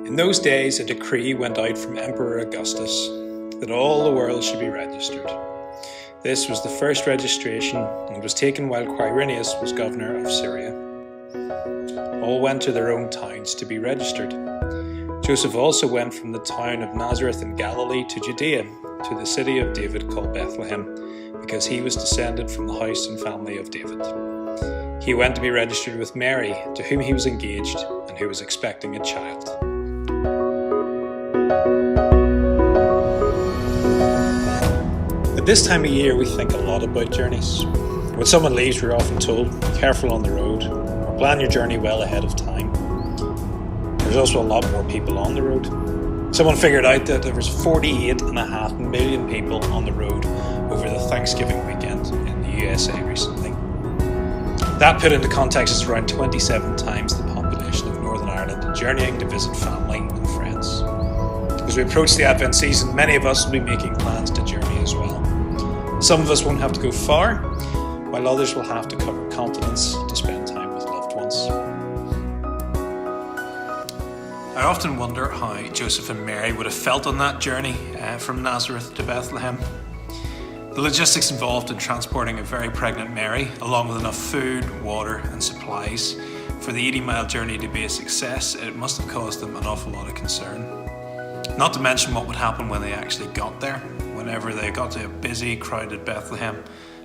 In those days, a decree went out from Emperor Augustus that all the world should be registered. This was the first registration and was taken while Quirinius was governor of Syria. All went to their own towns to be registered. Joseph also went from the town of Nazareth in Galilee to Judea, to the city of David called Bethlehem, because he was descended from the house and family of David. He went to be registered with Mary, to whom he was engaged and who was expecting a child. At this time of year, we think a lot about journeys. When someone leaves, we're often told, be careful on the road, or plan your journey well ahead of time. There's also a lot more people on the road. Someone figured out that there was 48.5 million people on the road over the Thanksgiving weekend in the USA recently. That put into context is around 27 times the population of Northern Ireland journeying to visit family and friends. As we approach the Advent season, many of us will be making plans to journey as well. Some of us won't have to go far, while others will have to cover continents to spend time with loved ones. I often wonder how Joseph and Mary would have felt on that journey from Nazareth to Bethlehem. The logistics involved in transporting a very pregnant Mary, along with enough food, water and supplies for the 80-mile journey to be a success, it must have caused them an awful lot of concern. Not to mention what would happen when they actually got there, whenever they got to a busy, crowded Bethlehem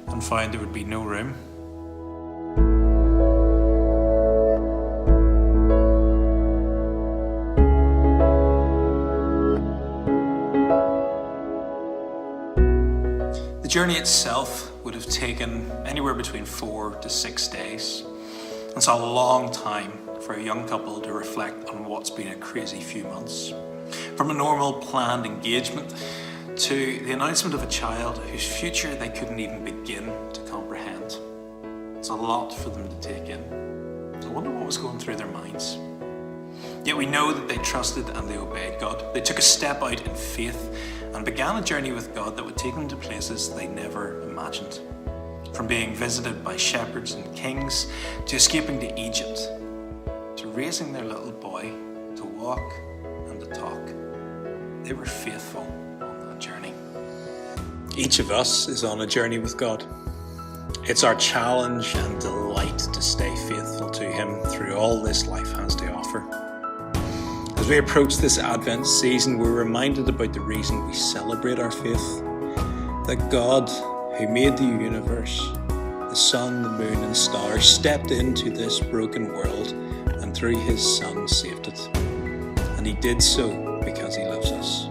and found there would be no room. The journey itself would have taken anywhere between 4 to 6 days. It's a long time for a young couple to reflect on what's been a crazy few months. From a normal planned engagement to the announcement of a child whose future they couldn't even begin to comprehend. It's a lot for them to take in. I wonder what was going through their minds. Yet we know that they trusted and they obeyed God. They took a step out in faith and began a journey with God that would take them to places they never imagined. From being visited by shepherds and kings, to escaping to Egypt, to raising their little boy to walk and to talk. They were faithful on that journey. Each of us is on a journey with God. It's our challenge and delight to stay faithful to Him through all this life has to offer. As we approach this Advent season, we're reminded about the reason we celebrate our faith. That God, who made the universe, the sun, the moon and stars, stepped into this broken world and through His Son saved it. And He did so because He loves us.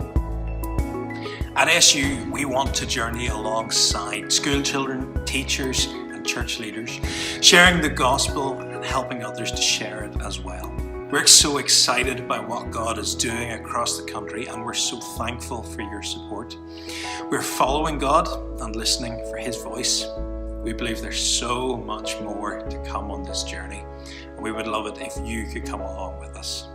At SU, we want to journey alongside school children, teachers and church leaders, sharing the gospel and helping others to share it as well. We're so excited by what God is doing across the country, and we're so thankful for your support. We're following God and listening for His voice. We believe there's so much more to come on this journey, and we would love it if you could come along with us.